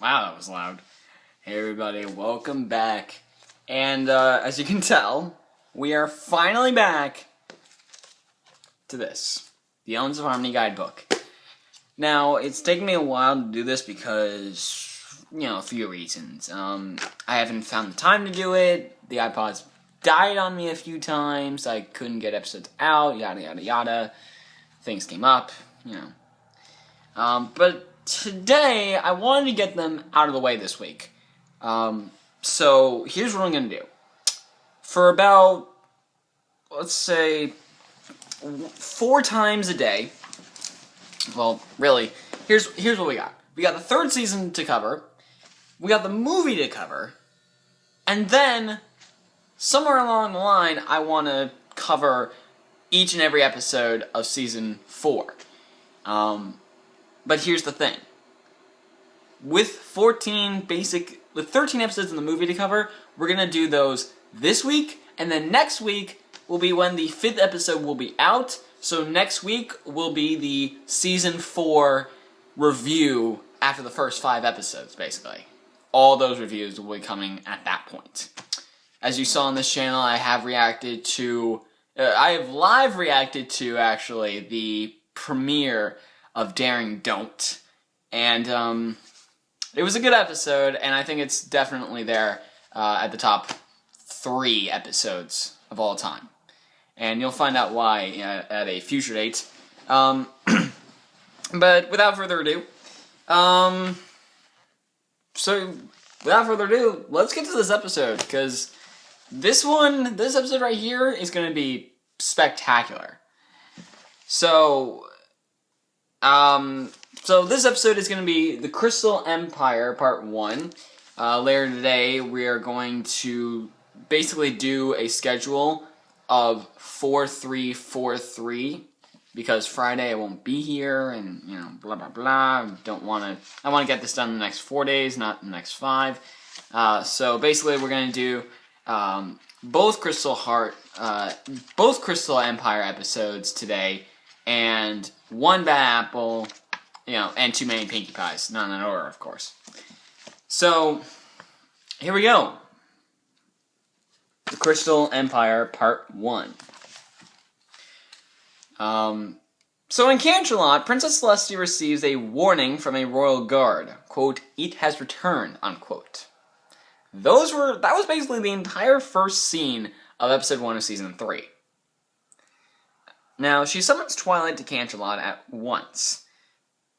Wow, that was loud. Hey everybody, welcome back. And as you can tell, we are finally back to this. The Elements of Harmony guidebook. Now, it's taken me a while to do this because, a few reasons. I haven't found the time to do it, the iPod's died on me a few times, I couldn't get episodes out, yada yada yada. Things came up, But today, I wanted to get them out of the way this week. So, here's what I'm going to do. For about, let's say, 4 times a day, well, really, here's what we got. We got the 3rd season to cover, we got the movie to cover, and then, somewhere along the line, I want to cover each and every episode of Season 4. But here's the thing. With 13 episodes in the movie to cover, we're going to do those this week, and then next week will be when the 5th episode will be out, so next week will be the Season 4 review after the first 5 episodes, basically. All those reviews will be coming at that point. As you saw on this channel, I have reacted to... I have live reacted to, actually, the premiere of Daring Don't. And, it was a good episode, and I think it's definitely there at the top 3 episodes of all time. And you'll find out why at a future date. But without further ado, let's get to this episode, because this episode right here is going to be spectacular. So this episode is going to be The Crystal Empire, Part 1. Later today, we are going to basically do a schedule of 4-3-4-3, because Friday I won't be here, and, blah, blah, blah. I want to get this done in the next 4 days, not the next 5. So basically, we're going to do both Crystal Empire episodes today, and one Bad Apple, and too many Pinkie Pies. Not in that order, of course. So, here we go. The Crystal Empire, Part 1. So in Canterlot, Princess Celestia receives a warning from a royal guard. Quote, "It has returned," unquote. That was basically the entire first scene of Episode 1 of Season 3. Now, she summons Twilight to Canterlot at once.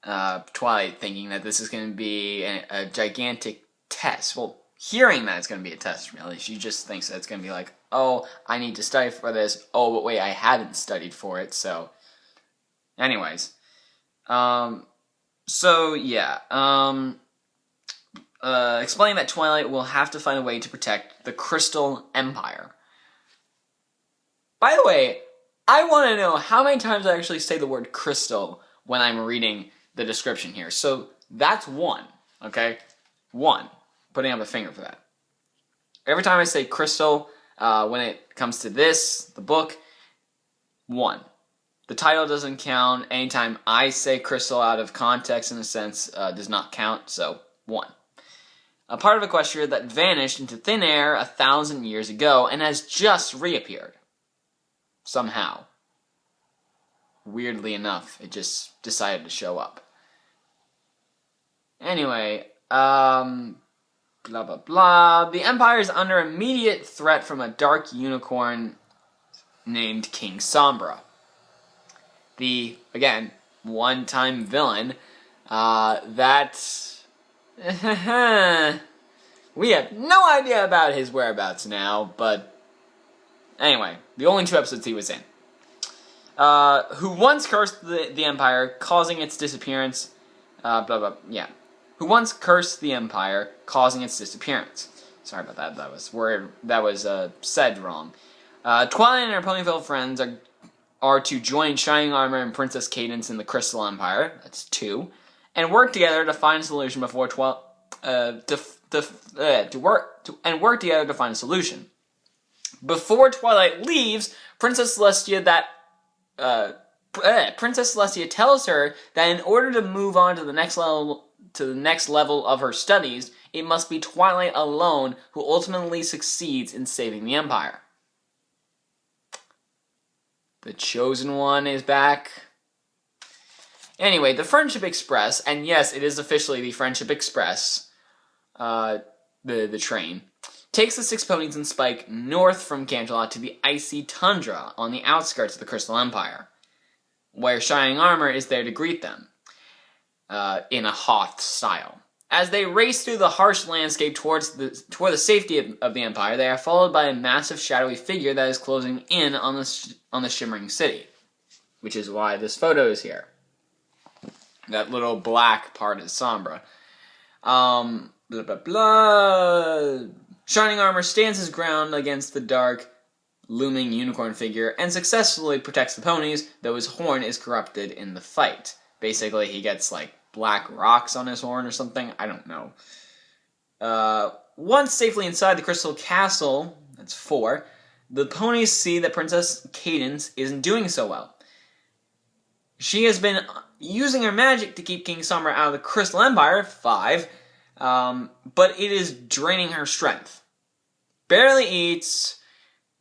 Twilight thinking that this is going to be a gigantic test. Well, hearing that it's going to be a test, really. She just thinks that it's going to be like, oh, I need to study for this. Oh, but wait, I haven't studied for it, so... Anyways. Explaining that Twilight will have to find a way to protect the Crystal Empire. By the way, I want to know how many times I actually say the word crystal when I'm reading the description here. So, that's 1, okay? 1. Putting up a finger for that. Every time I say crystal, when it comes to this, the book, 1. The title doesn't count. Anytime I say crystal out of context, in a sense, does not count, so 1. A part of Equestria that vanished into thin air 1,000 years ago and has just reappeared. Somehow. Weirdly enough, it just decided to show up. Anyway, blah blah blah. The Empire is under immediate threat from a dark unicorn named King Sombra. The, again, one-time villain, we have no idea about his whereabouts now, but anyway, the only 2 episodes he was in. Who once cursed the Empire, causing its disappearance, Who once cursed the Empire, causing its disappearance. Sorry about that, that was said wrong. Twilight and her Ponyville friends are to join Shining Armor and Princess Cadance in the Crystal Empire, that's 2, and work together to find a solution before Before Twilight leaves, Princess Celestia tells her that in order to move on to the next level to the next level of her studies, it must be Twilight alone who ultimately succeeds in saving the Empire. The Chosen One is back. Anyway, the Friendship Express, and yes, it is officially the Friendship Express, the train, takes the 6 ponies and Spike north from Canterlot to the icy tundra on the outskirts of the Crystal Empire, where Shining Armor is there to greet them, in a Hoth style. As they race through the harsh landscape toward the safety of the Empire, they are followed by a massive shadowy figure that is closing in on the shimmering city, which is why this photo is here. That little black part is Sombra. Blah, blah, blah. Shining Armor stands his ground against the dark, looming unicorn figure and successfully protects the ponies, though his horn is corrupted in the fight. Basically, he gets, like, black rocks on his horn or something. I don't know. Once safely inside the Crystal Castle, that's 4, the ponies see that Princess Cadance isn't doing so well. She has been using her magic to keep King Sombra out of the Crystal Empire, 5, but it is draining her strength. Barely eats,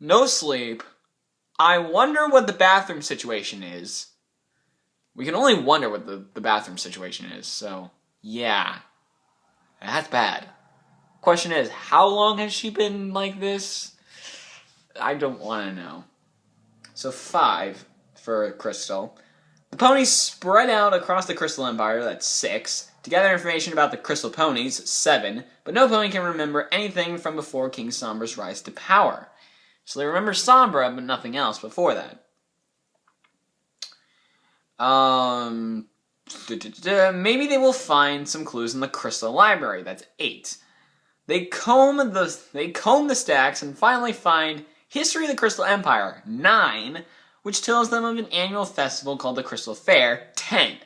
no sleep. I wonder what the bathroom situation is. We can only wonder what the bathroom situation is, so yeah. That's bad. Question is, how long has she been like this? I don't want to know. So 5 for Crystal. The ponies spread out across the Crystal Empire, that's 6, to gather information about the Crystal Ponies, 7, but no pony can remember anything from before King Sombra's rise to power. So they remember Sombra, but nothing else before that. Maybe they will find some clues in the Crystal Library, that's 8. They comb the stacks and finally find History of the Crystal Empire, 9, which tells them of an annual festival called the Crystal Fair, 10.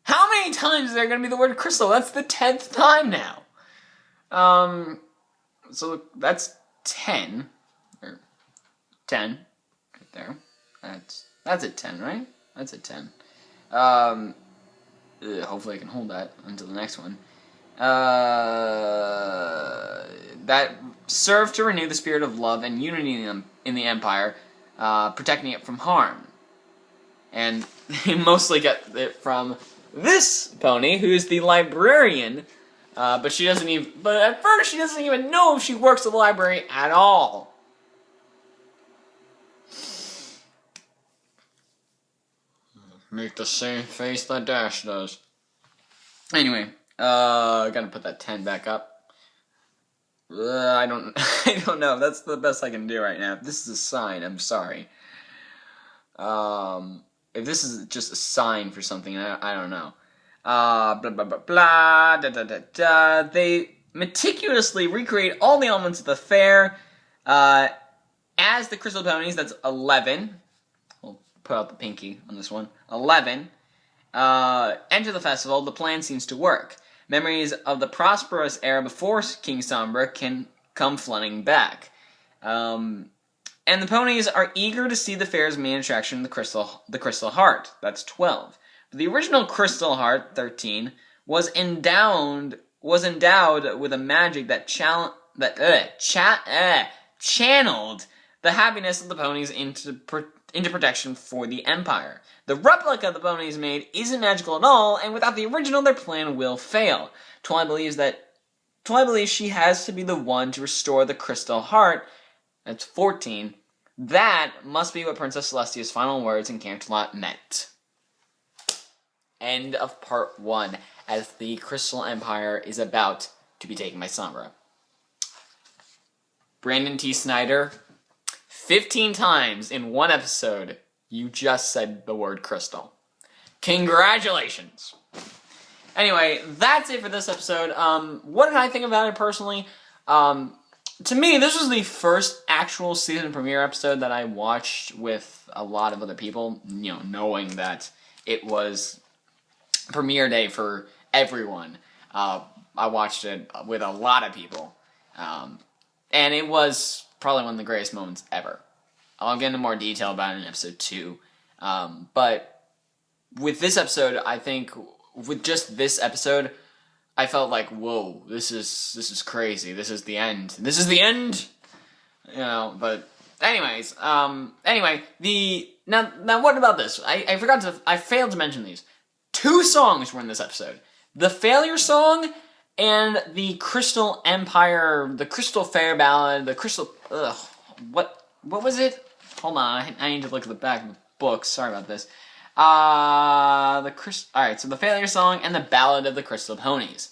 How many times is there going to be the word crystal? That's the 10th time now. So that's 10. Or 10. Right there. That's a 10, right? That's a 10. Hopefully I can hold that until the next one. That served to renew the spirit of love and unity in the Empire, protecting it from harm. And they mostly get it from this pony, who is the librarian, but at first she doesn't even know if she works at the library at all. Make the same face that Dash does. Anyway, gotta put that 10 back up. I don't know. That's the best I can do right now. If this is a sign, I'm sorry. If this is just a sign for something, I don't know. Blah, blah, blah, blah, da, da, da, da. They meticulously recreate all the elements of the fair, as the Crystal Ponies, that's 11. We'll put out the pinky on this one. 11. Enter the festival. The plan seems to work. Memories of the prosperous era before King Sombra can come flooding back. And the ponies are eager to see the fair's main attraction, the Crystal Heart. That's 12. But the original Crystal Heart, 13, was endowed with a magic that channeled the happiness of the ponies into protection for the Empire. The replica the ponies made isn't magical at all, and without the original, their plan will fail. Twilight believes she has to be the one to restore the Crystal Heart. That's 14. That must be what Princess Celestia's final words in Canterlot meant. End of part 1, as the Crystal Empire is about to be taken by Sombra. Brandon T. Snyder, 15 times in one episode, you just said the word crystal. Congratulations! Anyway, that's it for this episode. What did I think about it personally? To me, this was the first actual season premiere episode that I watched with a lot of other people, knowing that it was premiere day for everyone. I watched it with a lot of people. And it was probably one of the greatest moments ever. I'll get into more detail about it in episode 2. But with this episode, I think with just this episode, I felt like, whoa, this is crazy. This is the end. This is the end. You know, but anyways, anyway, now what about this? I failed to mention these. 2 songs were in this episode. The Failure Song and the Crystal Empire, the Crystal Fair Ballad, the Crystal, what was it? Hold on, I need to look at the back of the book. Sorry about this. Alright, so the Failure Song and the Ballad of the Crystal Ponies.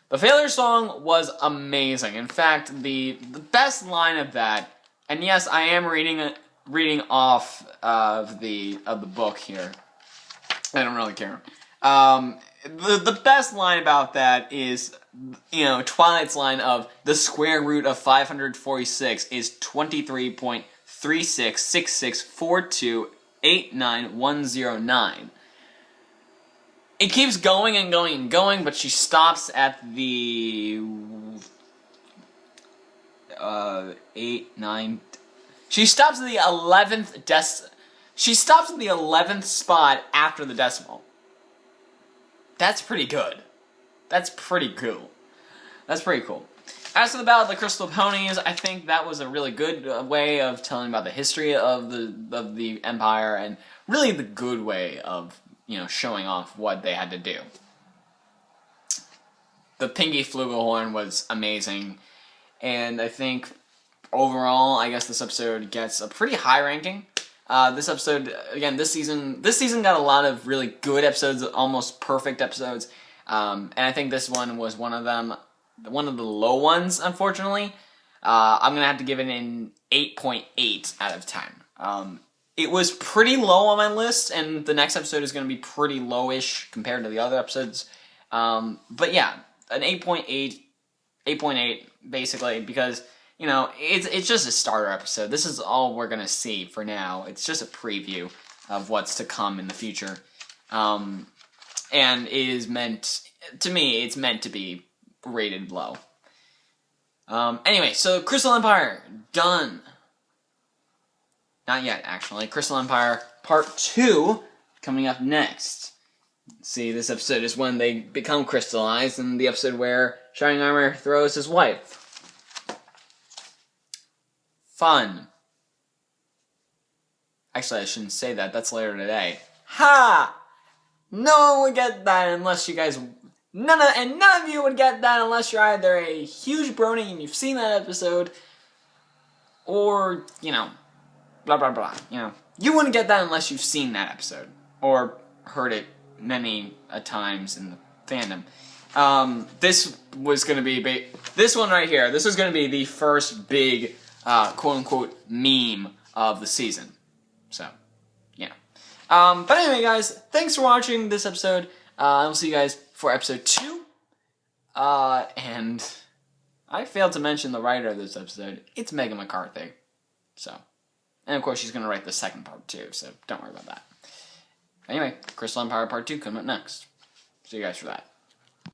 The Failure Song was amazing. In fact, the best line of that, and yes, I am reading off of the book here. I don't really care. The best line about that is, you know, Twilight's line of the square root of 546 is 23.36664289,109. It keeps going and going and going, but she stops at the 8, 9. She stops at the 11th She stops at the 11th spot after the decimal. That's pretty good. That's pretty cool. That's pretty cool. As for the Ballad of the Crystal Ponies, I think that was a really good way of telling about the history of the Empire, and really the good way of, you know, showing off what they had to do. The Pinky Flugelhorn was amazing, and I think overall, I guess this episode gets a pretty high ranking. This episode, again, this season got a lot of really good episodes, almost perfect episodes, and I think this one was one of them, one of the low ones, unfortunately. I'm gonna have to give it an 8.8 out of 10. It was pretty low on my list, and the next episode is gonna be pretty lowish compared to the other episodes. But yeah, an 8.8, basically, because, you know, it's just a starter episode. This is all we're gonna see for now. It's just a preview of what's to come in the future. And it is meant, to me, it's meant to be rated low. Anyway, so Crystal Empire, done. Not yet, actually. Crystal Empire Part 2, coming up next. See, this episode is when they become crystallized, and the episode where Shining Armor throws his wife. Fun. Actually, I shouldn't say that. That's later today. Ha! No one would get that unless you guys... None of you would get that unless you're either a huge brony and you've seen that episode, or, you know, blah, blah, blah. You know, you wouldn't get that unless you've seen that episode, or heard it many a times in the fandom. This was going to be... This one right here, this was going to be the first big... quote-unquote meme of the season. So, yeah. But anyway, guys, thanks for watching this episode. I'll see you guys for episode 2. And I failed to mention the writer of this episode. It's Megan McCarthy. So, and of course she's going to write the second part too, so don't worry about that. Anyway, Crystal Empire Part 2 coming up next. See you guys for that.